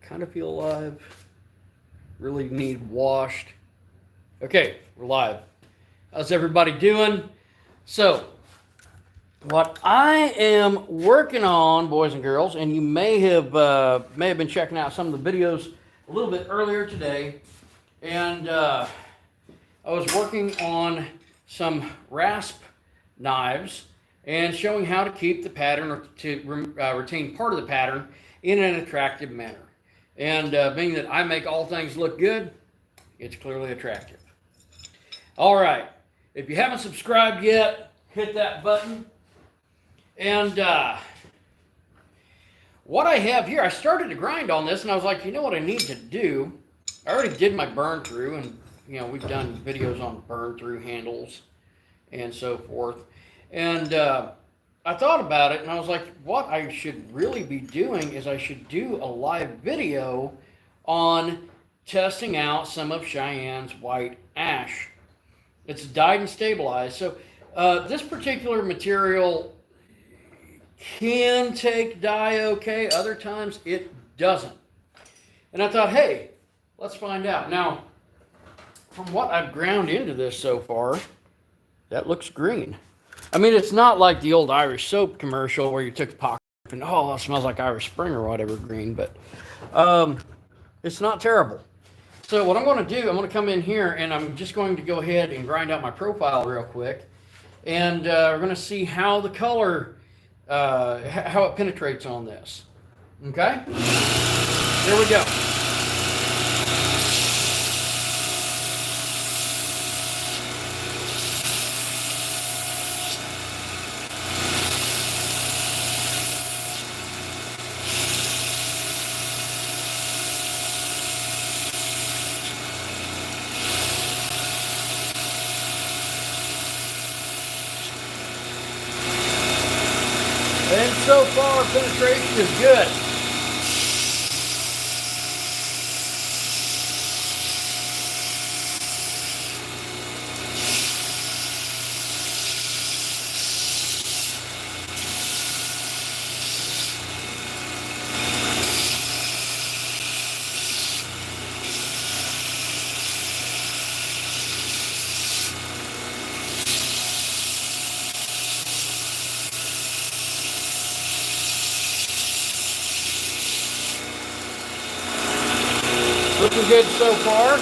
kind of feel alive. Really need washed. Okay, we're live. How's everybody doing? So, what I am working on, boys and girls, and you may have been checking out some of the videos a little bit earlier today, and I was working on some rasp knives and showing how to keep the pattern or to retain part of the pattern in an attractive manner. And being that I make all things look good, it's clearly attractive. All right, if you haven't subscribed yet, hit that button. And what I have here, I started to grind on this, and I was like, you know what I need to do? I already did my burn through, and you know, we've done videos on burn through handles and so forth. And I thought about it, and I was like, what I should really be doing is I should do a live video on testing out some of Cheyenne's white ash. It's dyed and stabilized. So this particular material can take dye okay. Other times it doesn't. And I thought, hey, let's find out. Now, from what I've ground into this so far, that looks green. I mean, it's not like the old Irish soap commercial where you took the pocket and, oh, that smells like Irish Spring or whatever green, but it's not terrible. So what I'm going to do, I'm going to come in here and I'm just going to go ahead and grind out my profile real quick. And we're going to see how the color, how it penetrates on this. Okay? Here we go. And so far, penetration is good. Looking good so far.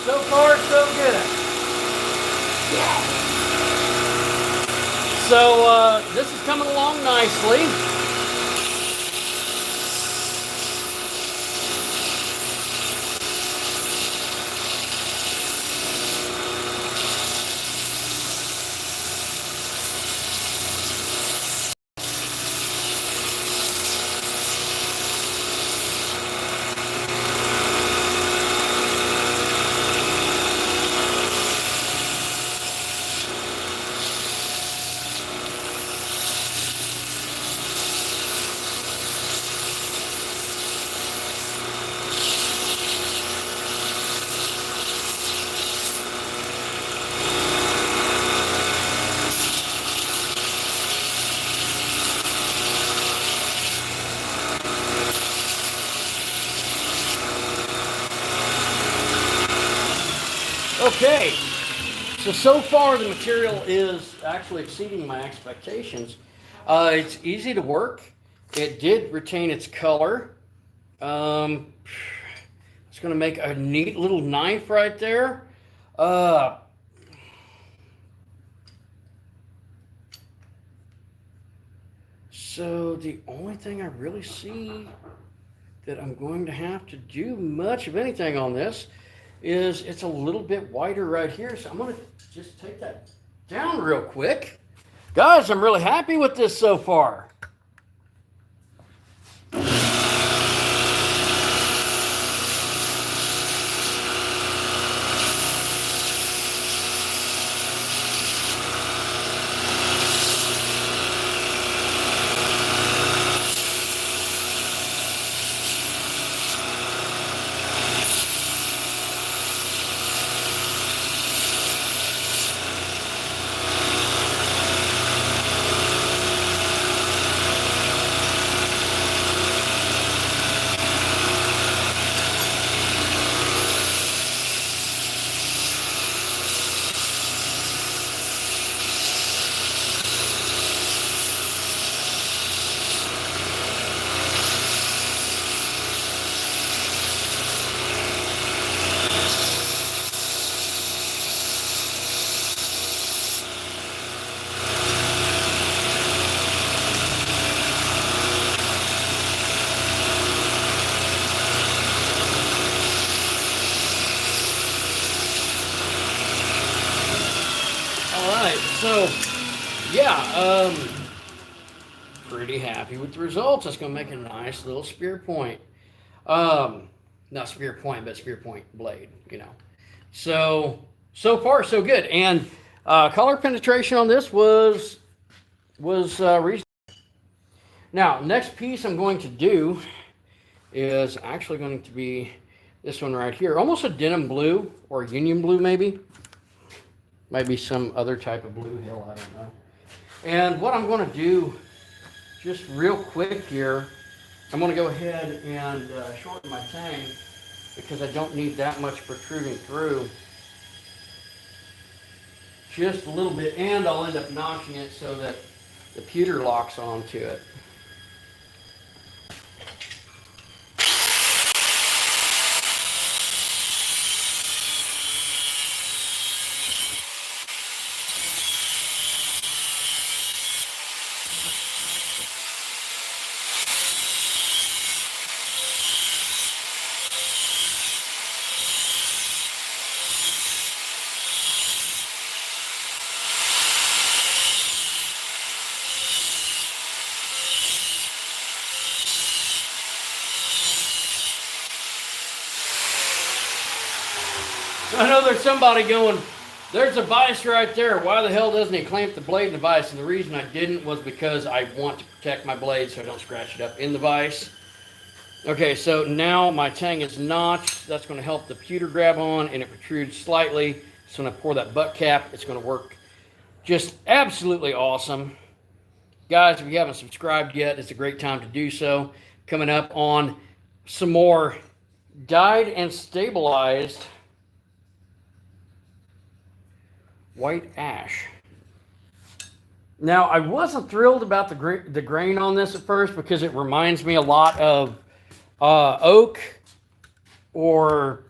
So far, so good. Yeah. So this is coming along nicely. Okay, so far the material is actually exceeding my expectations. It's easy to work. It did retain its color. It's going to make a neat little knife right there. So the only thing I really see that I'm going to have to do much of anything on this is it's a little bit wider right here. So I'm going to just take that down real quick. Guys, I'm really happy with this so far. So, yeah, pretty happy with the results. That's going to make a nice little spear point. Not spear point, but spear point blade, you know. So far, so good. And color penetration on this was reasonable. Now, next piece I'm going to do is actually going to be this one right here. Almost a denim blue or union blue, maybe. Might be some other type of blue hill, I don't know. And what I'm going to do, just real quick here, I'm going to go ahead and shorten my tang because I don't need that much protruding through. Just a little bit, and I'll end up notching it so that the pewter locks onto it. I know there's somebody going, there's a vise right there. Why the hell doesn't he clamp the blade in the vise? And the reason I didn't was because I want to protect my blade so I don't scratch it up in the vise. Okay, so now my tang is notched. That's going to help the pewter grab on, and it protrudes slightly. So when I pour that butt cap, it's going to work just absolutely awesome. Guys, if you haven't subscribed yet, it's a great time to do so. Coming up on some more dyed and stabilized white ash. Now, I wasn't thrilled about the grain on this at first because it reminds me a lot of oak or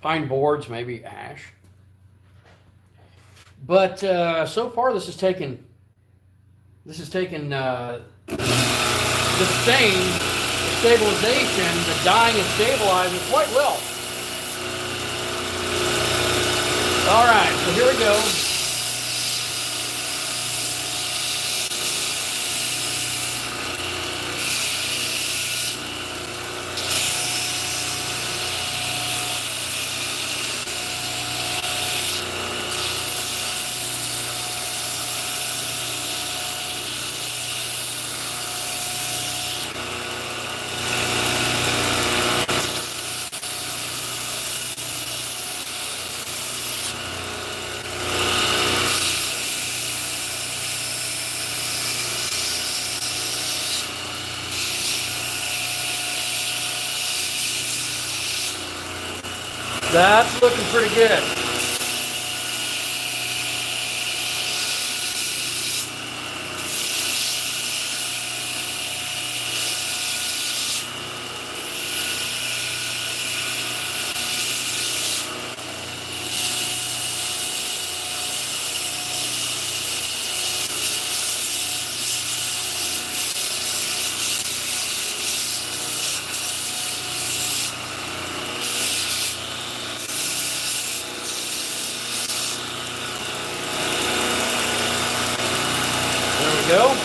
pine boards, maybe ash. But so far, this has taken the stain, the stabilization, the dyeing and stabilizing quite well. All right, so here we go. That's looking pretty good. Go.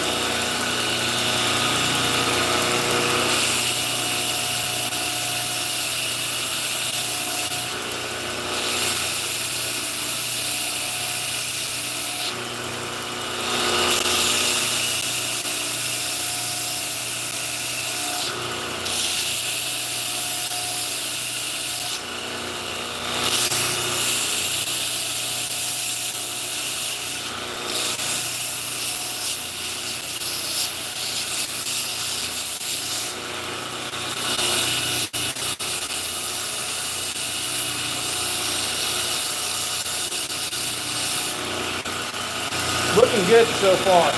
Looking good so far.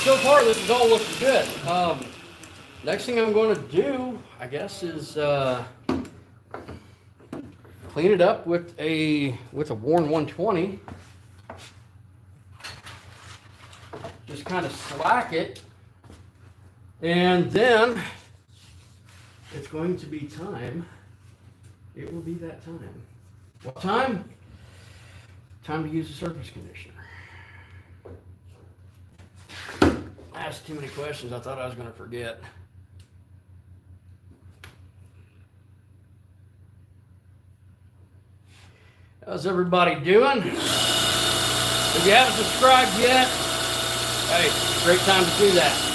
So far, this is all looking good. Next thing I'm going to do, I guess, is clean it up with a worn 120. Just kind of slack it, and then it's going to be time. It will be that time. What time? Time to use the surface conditioner. I asked too many questions. I thought I was going to forget. How's everybody doing? If you haven't subscribed yet, hey, great time to do that.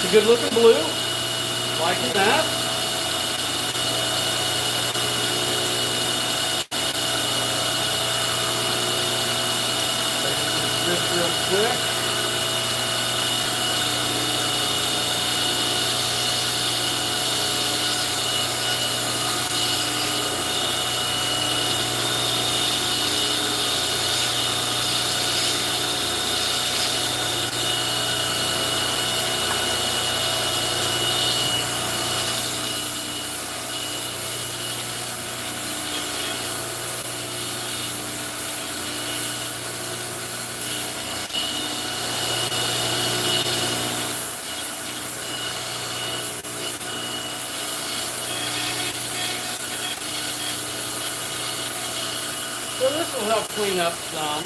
That's a good looking blue. Liking that. This real quick. So this will help clean up some.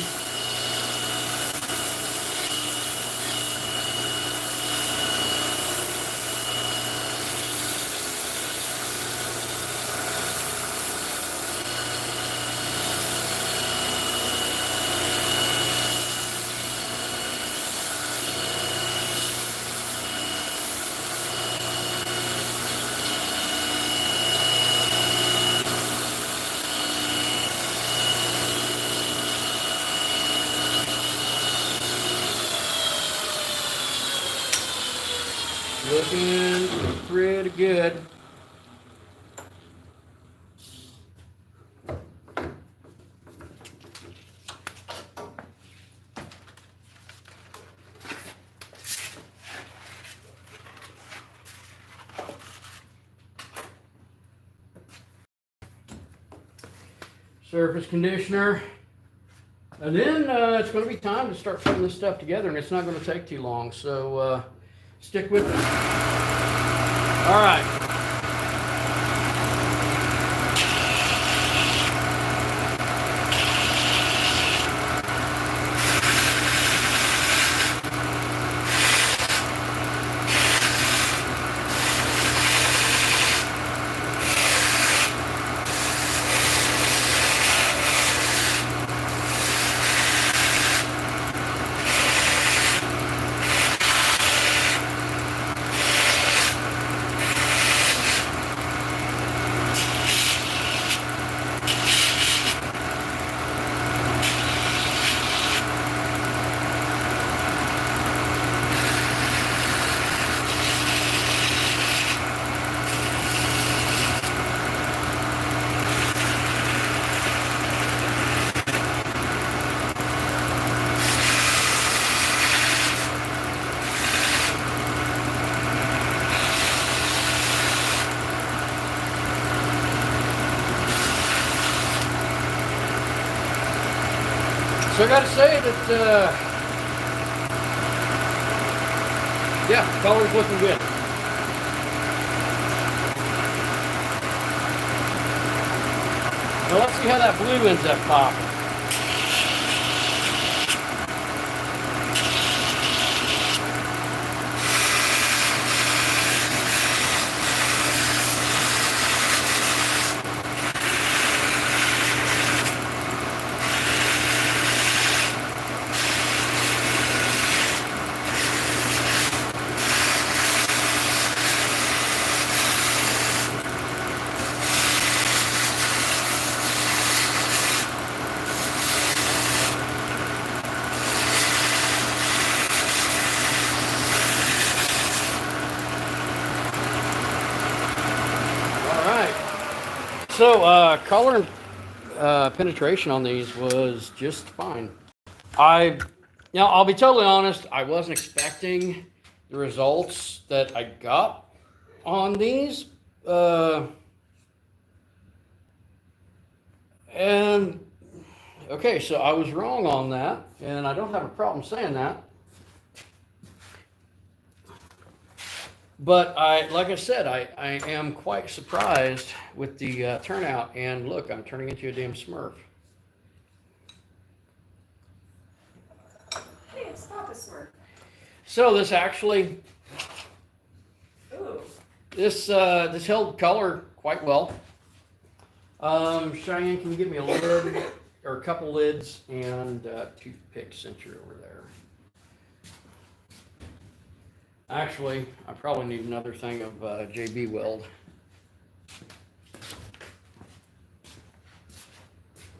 Looking pretty good. Surface conditioner. And then it's going to be time to start putting this stuff together, and it's not going to take too long. So stick with it. All right. So I got to say that, yeah, color's looking good. Now let's see how that blue ends up popping. So color and penetration on these was just fine. Now I'll be totally honest, I wasn't expecting the results that I got on these. And okay, so I was wrong on that, and I don't have a problem saying that. But like I said, I am quite surprised with the turnout. And look, I'm turning into a damn Smurf. Hey, it's Papa Smurf. So this actually, Ooh. this held color quite well. Cheyenne, can you give me a lid or a couple lids and toothpicks since you're over there? Actually, I probably need another thing of JB Weld.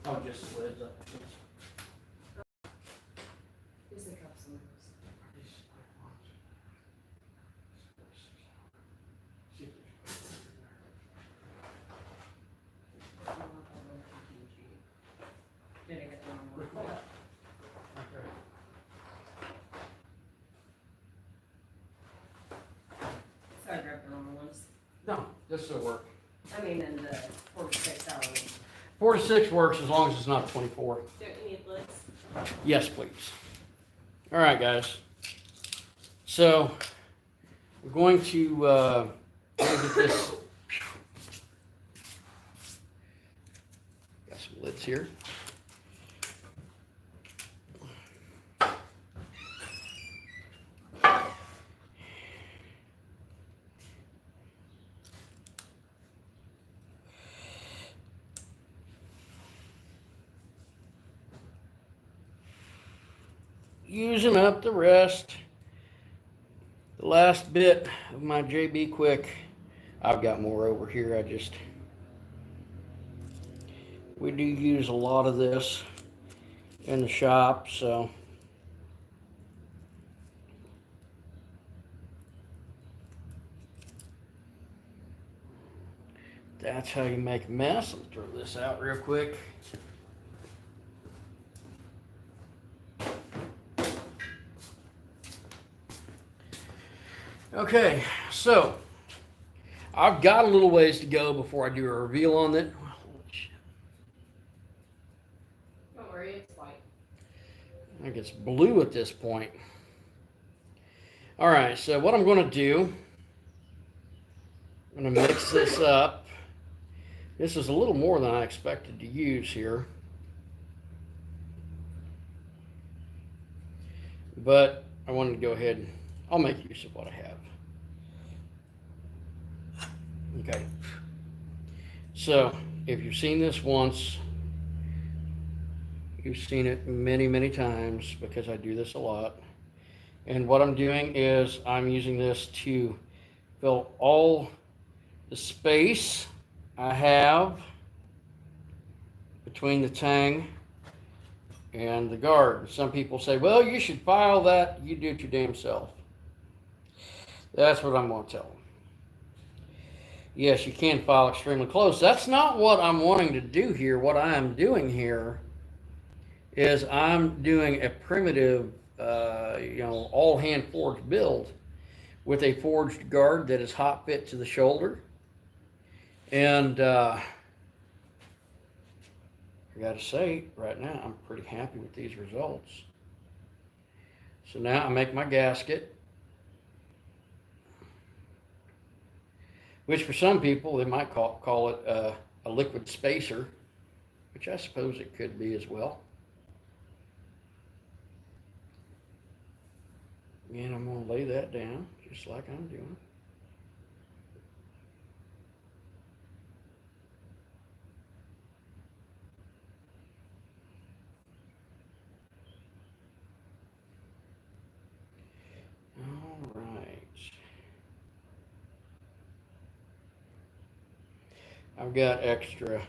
Oh, just slids up. Here's the cups and Did I get the wrong one? So I grabbed the wrong ones. No, this will work. I mean, in the 46 hour. 46 works as long as it's not 24. Do you need lids? Yes, please. All right, guys. So we're going to get this. Got some lids here. Using up the rest. The last bit of my JB Quick. I've got more over here. We do use a lot of this in the shop, so. That's how you make a mess. I'll throw this out real quick. Okay, so I've got a little ways to go before I do a reveal on it. Don't worry, it's white. I think it's blue at this point. All right, so what I'm going to do, I'm going to mix this up. This is a little more than I expected to use here. But I wanted to go ahead and I'll make use of what I have. Okay. So, if you've seen this once, you've seen it many, many times because I do this a lot. And what I'm doing is I'm using this to fill all the space I have between the tang and the guard. Some people say, well, you should file that. You do it your damn self. That's what I'm going to tell them. Yes, you can file extremely close. That's not what I'm wanting to do here. What I am doing here is I'm doing a primitive, all hand forged build with a forged guard that is hot fit to the shoulder. And I got to say, right now, I'm pretty happy with these results. So now I make my gasket, which for some people, they might call it a liquid spacer, which I suppose it could be as well. And I'm going to lay that down, just like I'm doing. All right. I've got extra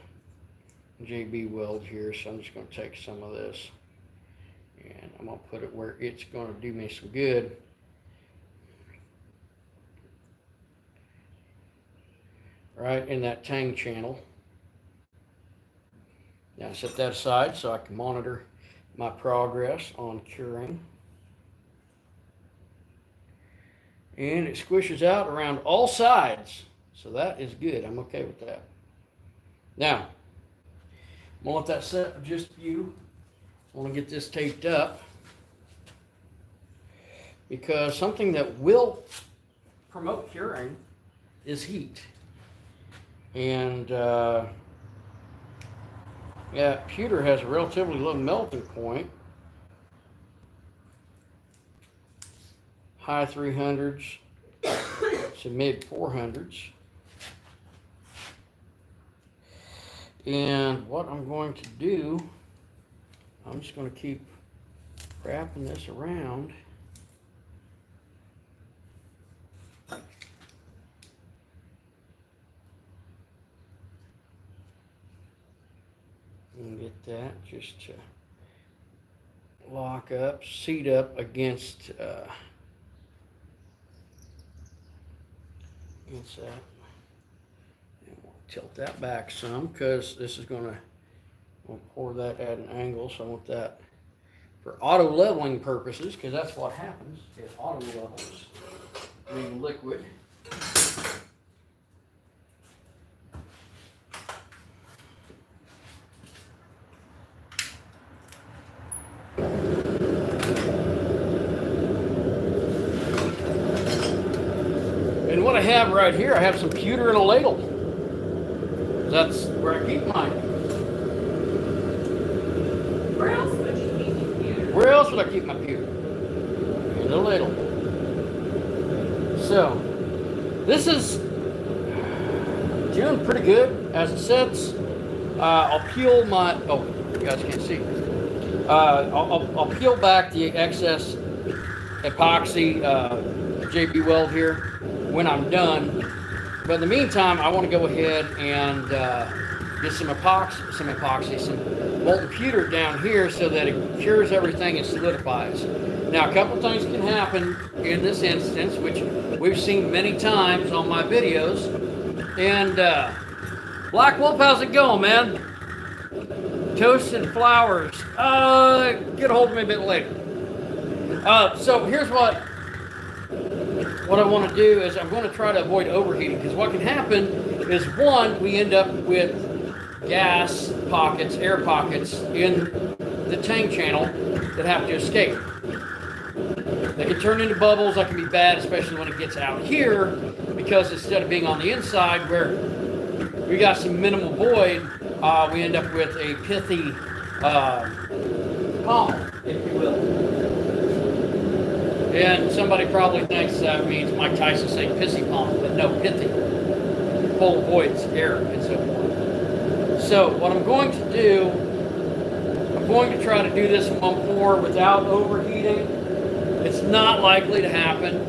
JB Weld here, so I'm just going to take some of this and I'm going to put it where it's going to do me some good. Right in that tang channel. Now set that aside so I can monitor my progress on curing. And it squishes out around all sides, so that is good. I'm okay with that. Now, I'm going to let that set for just a few. I want to get this taped up because something that will promote curing is heat. And pewter has a relatively low melting point, high 300s to mid 400s. And what I'm going to do, I'm just going to keep wrapping this around. And get that just to lock up, seat up against that. And we'll tilt that back some because this is going to, we'll pour that at an angle, so I want that for auto leveling purposes, because that's what happens, it auto levels the liquid. And what I have right here, I have some pewter in a ladle. That's where I keep mine. Where else would you keep your pewter? Where else would I keep my pewter? In the ladle. So, this is doing pretty good as it sits. I'll peel my, oh, you guys can't see. I'll peel back the excess epoxy JB Weld here when I'm done. But in the meantime, I want to go ahead and get some molten pewter down here so that it cures everything and solidifies. Now, a couple things can happen in this instance, which we've seen many times on my videos. And Black Wolf, how's it going, man? Toasted flowers. Get a hold of me a bit later. So here's what I want to do is I'm going to try to avoid overheating, because what can happen is, one, we end up with gas pockets, air pockets in the tang channel that have to escape. They can turn into bubbles. That can be bad, especially when it gets out here, because instead of being on the inside where we got some minimal void, we end up with a pithy palm, if you will. And somebody probably thinks that means Mike Tyson saying pissy palm, but no, pithy. Full of voids, air, and so forth. So what I'm going to do, I'm going to try to do this in one pour without overheating. It's not likely to happen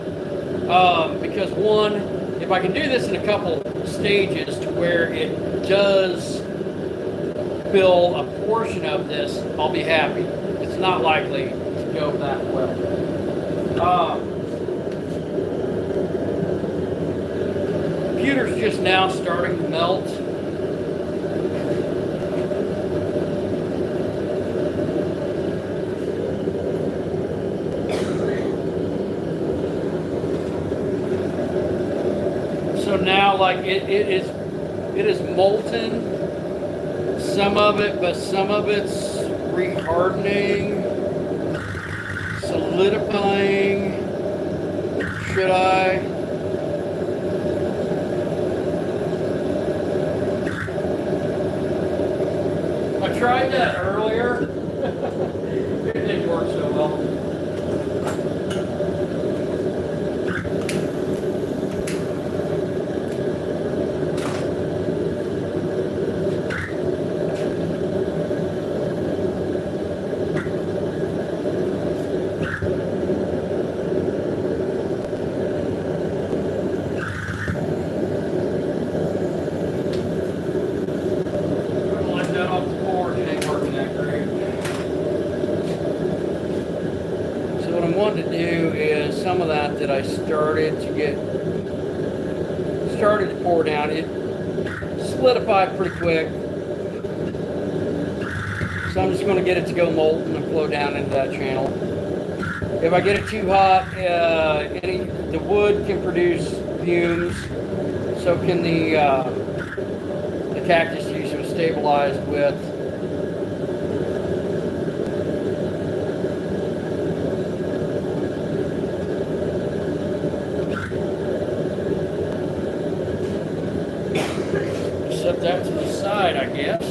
because, one, if I can do this in a couple stages to where it does fill a portion of this, I'll be happy. It's not likely to go that well. Pewter's just now starting to melt. So now, like, it is molten, some of it, but some of it's rehardening, solidifying. Should I? I tried that earlier. It didn't work so well. Some of that I started to pour down, it solidified pretty quick. So I'm just going to get it to go molten and flow down into that channel. If I get it too hot, the wood can produce fumes. So can the cactus juice was stabilized with. Set that to the side, I guess.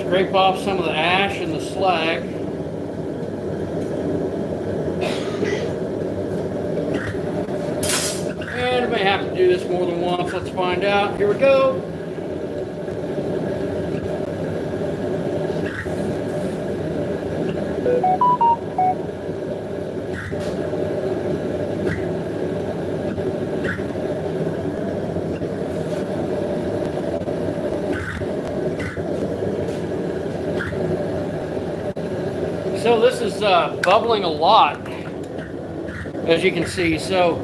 Scrape off some of the ash and the slag. And I may have to do this more than once. Let's find out. Here we go. So this is bubbling a lot, as you can see. So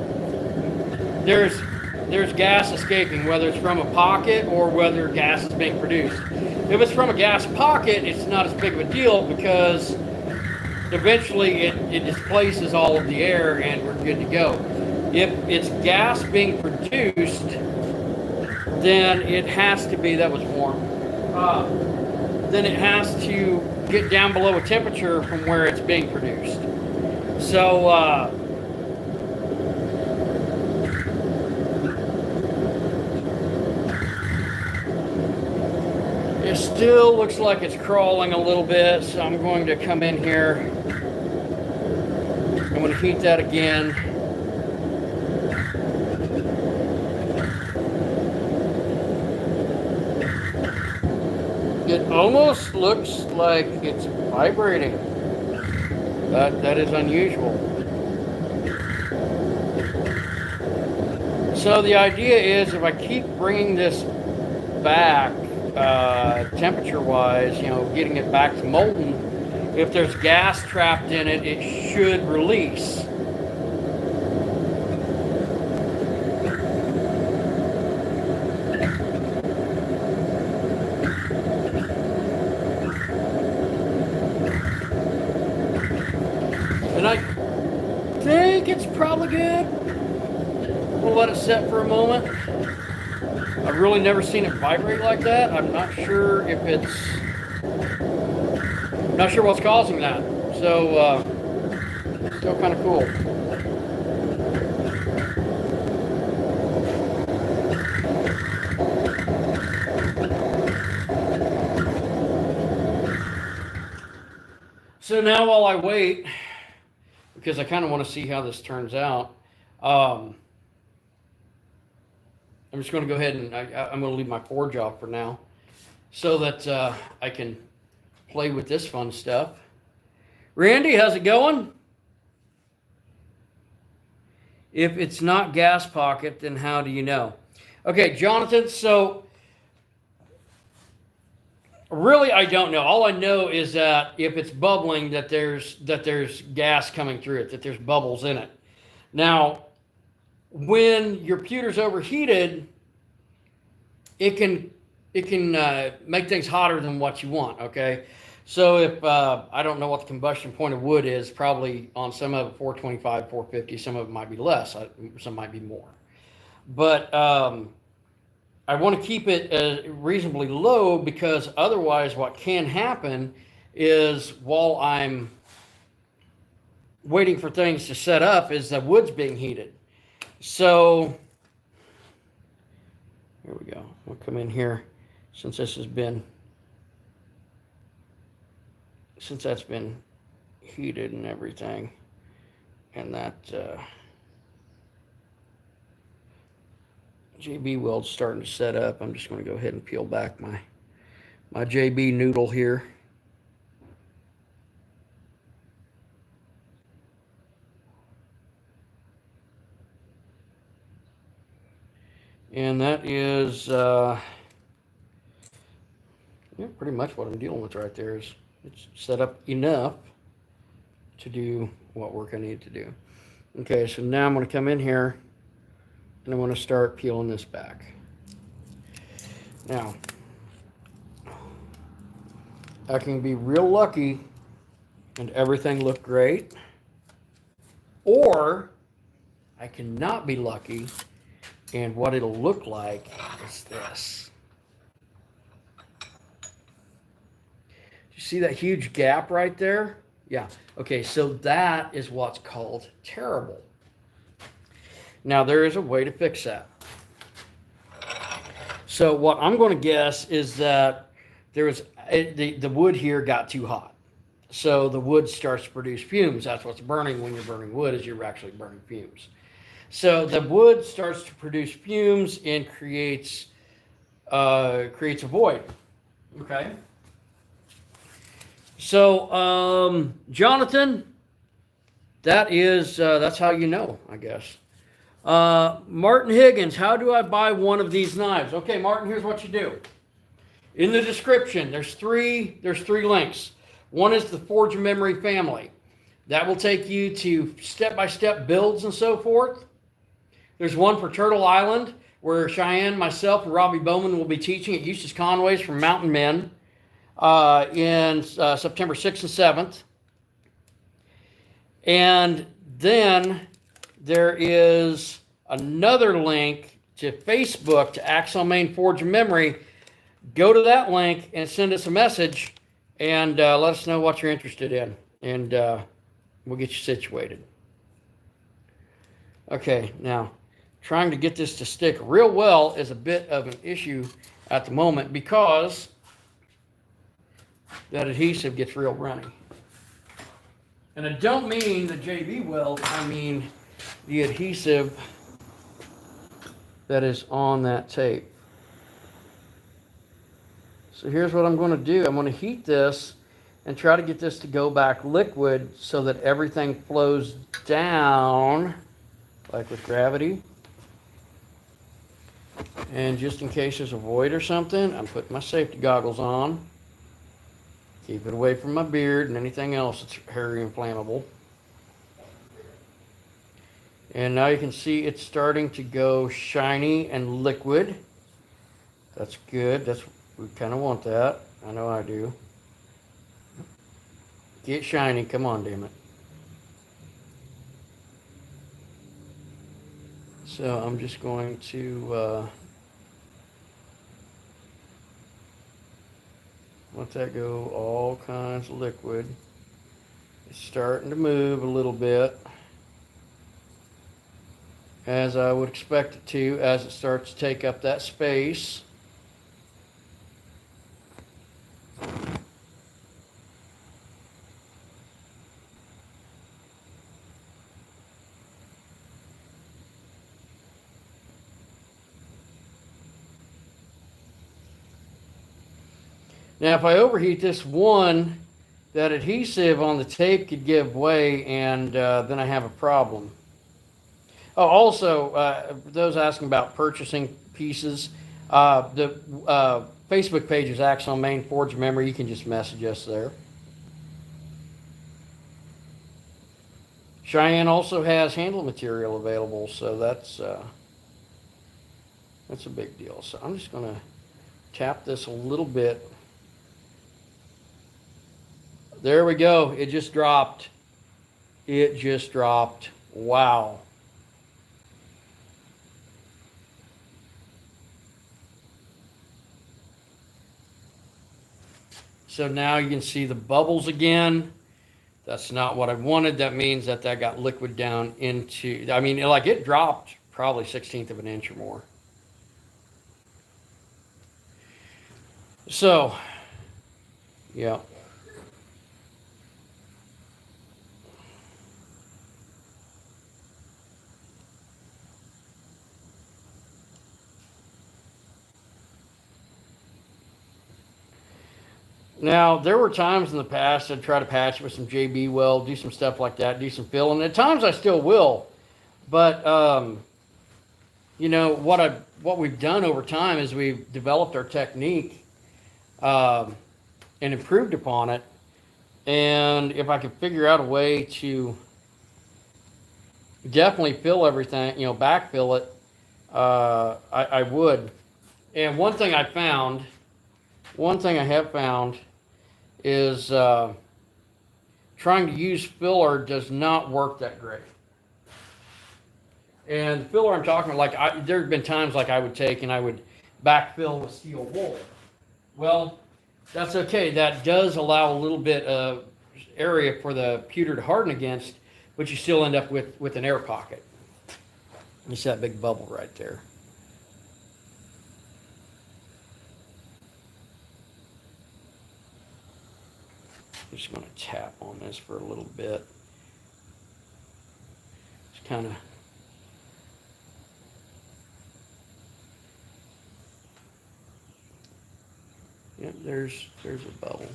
there's gas escaping, whether it's from a pocket or whether gas is being produced. If it's from a gas pocket, it's not as big of a deal because eventually it displaces all of the air and we're good to go. If it's gas being produced, then it has to be, that was warm, then it has to get down below a temperature from where it's being produced. So it still looks like it's crawling a little bit, so I'm going to come in here. I'm going to heat that again. It almost looks like it's vibrating. That is unusual. So the idea is if I keep bringing this back, temperature-wise, getting it back to molten, if there's gas trapped in it, it should release. And I think it's probably good. We'll let it set for a moment. I've really never seen it vibrate like that. I'm not sure if not sure what's causing that. So, still kind of cool. So now while I wait, because I kind of want to see how this turns out, I'm just going to go ahead and I'm going to leave my forge off for now so that I can play with this fun stuff. Randy, how's it going? If it's not gas pocket, then how do you know? Okay, Jonathan, so really I don't know. All I know is that if it's bubbling, that there's gas coming through it, that there's bubbles in it. Now, when your pewter's overheated, it can make things hotter than what you want, okay? So if, I don't know what the combustion point of wood is, probably on some of it 425, 450, some of it might be less, some might be more. But I want to keep it reasonably low because otherwise what can happen is while I'm waiting for things to set up is the wood's being heated. So, here we go. We'll come in here since that's been heated and everything. And that JB Weld's starting to set up. I'm just going to go ahead and peel back my JB noodle here. And that is pretty much what I'm dealing with right there. Is it's set up enough to do what work I need to do. Okay, so now I'm going to come in here and I'm going to start peeling this back. Now, I can be real lucky and everything look great, or I cannot be lucky and what it'll look like is this. You see that huge gap right there? Yeah. Okay, so that is what's called terrible. Now, there is a way to fix that. So what I'm going to guess is that the wood here got too hot. So the wood starts to produce fumes. That's what's burning when you're burning wood, is you're actually burning fumes. So the wood starts to produce fumes and creates a void. Okay. So Jonathan, that's how you know, I guess. Martin Higgins, how do I buy one of these knives? Okay, Martin, here's what you do. In the description, there's three links. One is the Forge of Memory family. That will take you to step-by-step builds and so forth. There's one for Turtle Island, where Cheyenne, myself, and Robbie Bowman will be teaching at Eustace Conway's from Mountain Men in September 6th and 7th. And then there is another link to Facebook to Axle Main Forge of Memory. Go to that link and send us a message and let us know what you're interested in. And we'll get you situated. Okay, now, trying to get this to stick real well is a bit of an issue at the moment because that adhesive gets real runny. And I don't mean the JB Weld, I mean the adhesive that is on that tape. So here's what I'm going to do. I'm going to heat this and try to get this to go back liquid so that everything flows down, like with gravity. And just in case there's a void or something, I'm putting my safety goggles on. Keep it away from my beard and anything else that's hairy and flammable. And now you can see it's starting to go shiny and liquid. That's good. We kind of want that. I know I do. Get shiny. Come on, damn it. So I'm just going to let that go all kinds of liquid. It's starting to move a little bit, as I would expect it to, as it starts to take up that space. Now, if I overheat this one, that adhesive on the tape could give way, and then I have a problem. Oh, also, those asking about purchasing pieces, the Facebook page is Axle Main Forge Memory. You can just message us there. Cheyenne also has handle material available, so that's a big deal. So I'm just going to tap this a little bit. There we go. It just dropped. It just dropped. Wow. So now you can see the bubbles again. That's not what I wanted. That means that got liquid down into, I mean, like it dropped probably 1/16 of an inch or more. So, yeah. Now, there were times in the past I'd try to patch it with some JB Weld, do some stuff like that, do some fill, and at times I still will. But, you know, what we've done over time is we've developed our technique and improved upon it. And if I could figure out a way to definitely fill everything, you know, backfill it, I would. And one thing I have found is trying to use filler does not work that great. And the filler I'm talking about, like there have been times like I would take and I would backfill with steel wool. Well, that's okay. That does allow a little bit of area for the pewter to harden against, but you still end up with an air pocket. It's that big bubble right there. I'm just going to tap on this for a little bit. Just kind of. Yep, there's a bubble.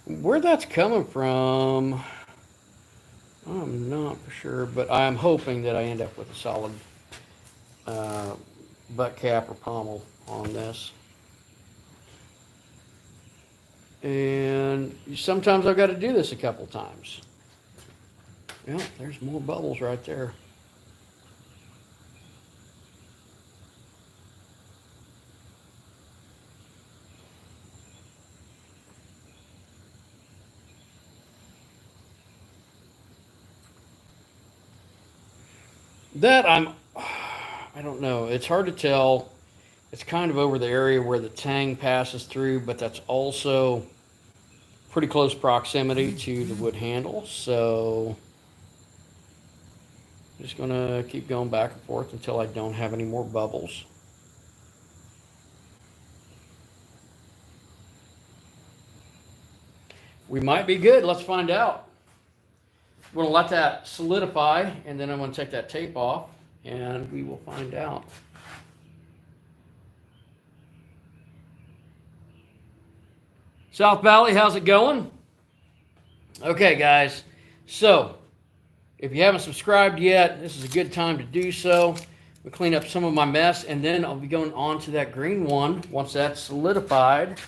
Where that's coming from, I'm not for sure, but I'm hoping that I end up with a solid butt cap or pommel on this. And sometimes I've got to do this a couple times. Yeah, there's more bubbles right there. That I don't know. It's hard to tell. It's kind of over the area where the tang passes through, but that's also pretty close proximity to the wood handle. So I'm just gonna keep going back and forth until I don't have any more bubbles. We might be good. Let's find out. We're gonna let that solidify, and then I'm gonna take that tape off, and we will find out. South Valley, how's it going? Okay, guys. So, if you haven't subscribed yet, this is a good time to do so. We'll clean up some of my mess, and then I'll be going on to that green one once that's solidified.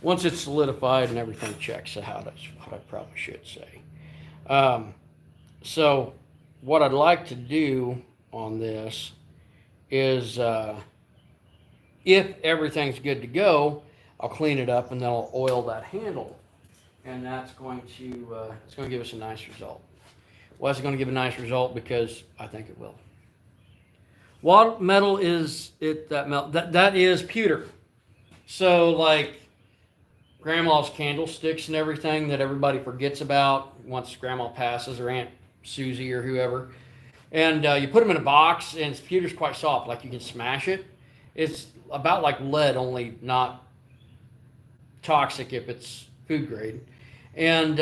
Once it's solidified and everything checks out, that's what I probably should say. So what I'd like to do on this is, if everything's good to go, I'll clean it up and then I'll oil that handle. And that's going to, it's going to give us a nice result. Well, it's going to give a nice result because I think it will. What metal is it that is pewter. So like, Grandma's candlesticks and everything that everybody forgets about once Grandma passes, or Aunt Susie or whoever. And you put them in a box, and pewter's quite soft, like you can smash it. It's about like lead, only not toxic if it's food grade. And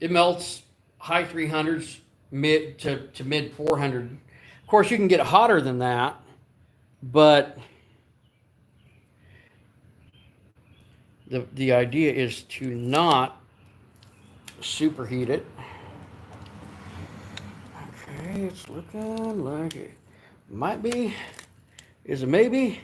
it melts high 300s, mid to mid 400. Of course, you can get it hotter than that, but the idea is to not superheat it. Okay, it's looking like it might be, is a maybe.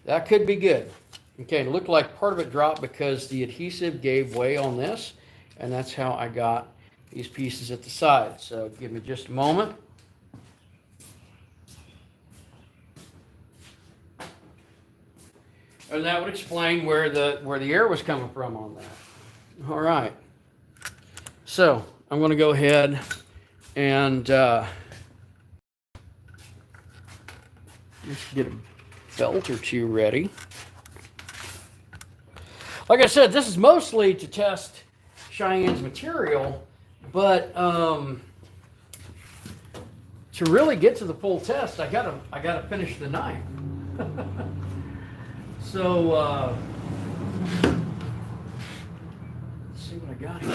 That could be good. Okay, it looked like part of it dropped because the adhesive gave way on this, and that's how I got these pieces at the side. So give me just a moment. And that would explain where the air was coming from on that. All right. So I'm going to go ahead and just get a belt or two ready. Like I said, this is mostly to test Cheyenne's material, but to really get to the full test, I gotta finish the knife. So, let's see what I got here.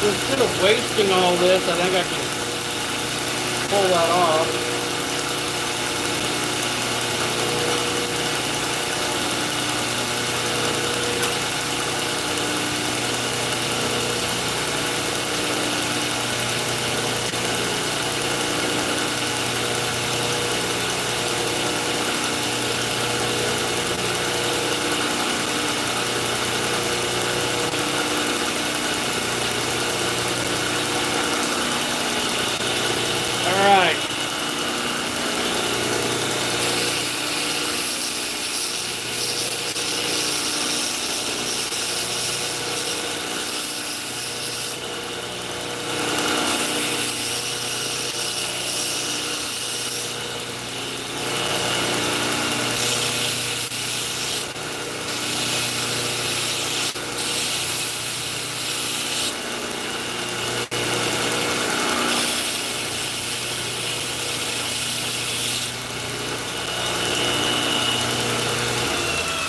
So instead of wasting all this, I think I can pull that off.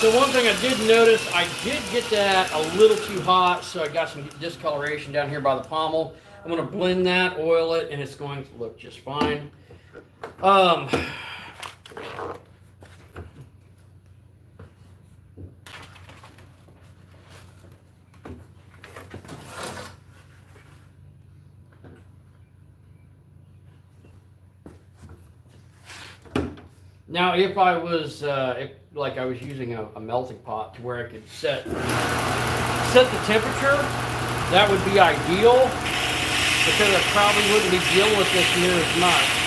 So one thing I did notice, I did get that a little too hot, so I got some discoloration down here by the pommel. I'm going to blend that, oil it, and it's going to look just fine. Now, if I was, like I was using a melting pot to where I could set the temperature, that would be ideal, because I probably wouldn't be dealing with this near as much.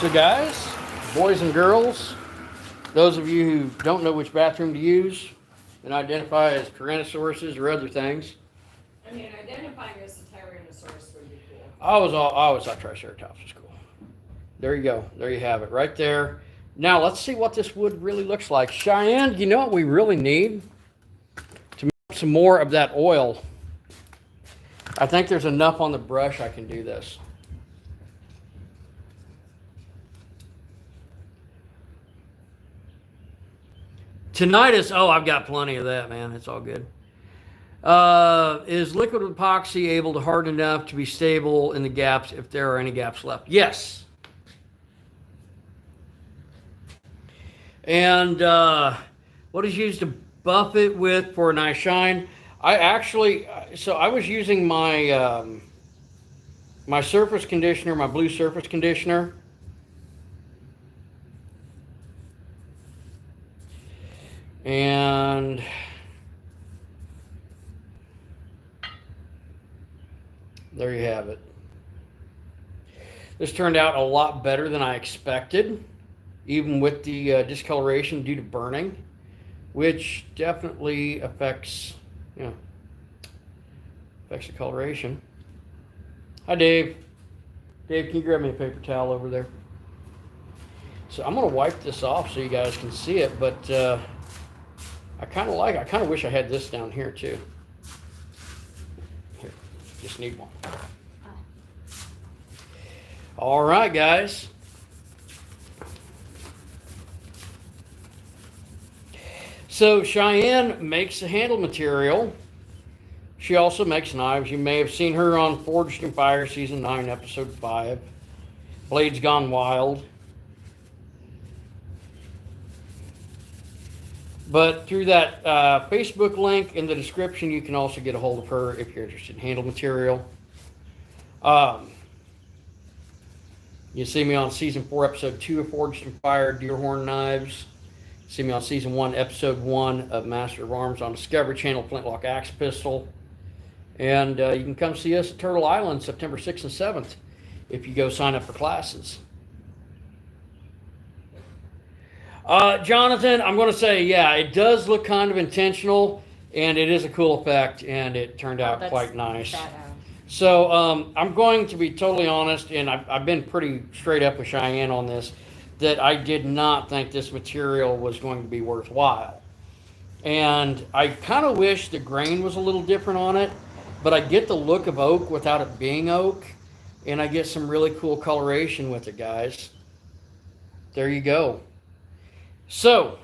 So guys, boys and girls, those of you who don't know which bathroom to use and identify as Tyrannosauruses or other things. I mean, identifying as a Tyrannosaurus would be cool. I always thought Triceratops was cool. There you go. There you have it right there. Now let's see what this wood really looks like. Cheyenne, you know what we really need? To make some more of that oil. I think there's enough on the brush I can do this. Tinnitus, oh, I've got plenty of that, man. It's all good. Is liquid epoxy able to harden enough to be stable in the gaps if there are any gaps left? Yes. And what is used to buff it with for a nice shine? I was using my my surface conditioner, my blue surface conditioner. And there you have it. This turned out a lot better than I expected, even with the discoloration due to burning, which definitely affects the coloration. Hi, Dave. Dave, can you grab me a paper towel over there? So I'm going to wipe this off so you guys can see it, but I kind of wish I had this down here too. Here, just need one. All right, guys. So Cheyenne makes the handle material. She also makes knives. You may have seen her on Forged in Fire Season 9, Episode 5. Blades Gone Wild. But through that Facebook link in the description, you can also get a hold of her if you're interested in handle material. You see me on Season 4, Episode 2 of Forged in Fire, Deerhorn Knives. You see me on Season 1, Episode 1 of Master of Arms on Discovery Channel, Flintlock Axe Pistol. And you can come see us at Turtle Island September 6th and 7th if you go sign up for classes. Jonathan, I'm going to say, yeah, it does look kind of intentional, and it is a cool effect, and it turned out quite nice. So I'm going to be totally honest, and I've been pretty straight up with Cheyenne on this, that I did not think this material was going to be worthwhile. And I kind of wish the grain was a little different on it, but I get the look of oak without it being oak, and I get some really cool coloration with it, guys. There you go. So,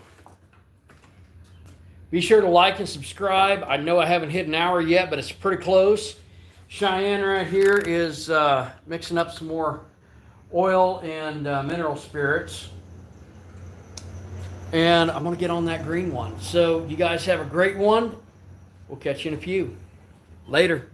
be sure to like and subscribe. I know I haven't hit an hour yet, but it's pretty close. Cheyenne right here is mixing up some more oil and mineral spirits. And I'm going to get on that green one. So, you guys have a great one. We'll catch you in a few. Later.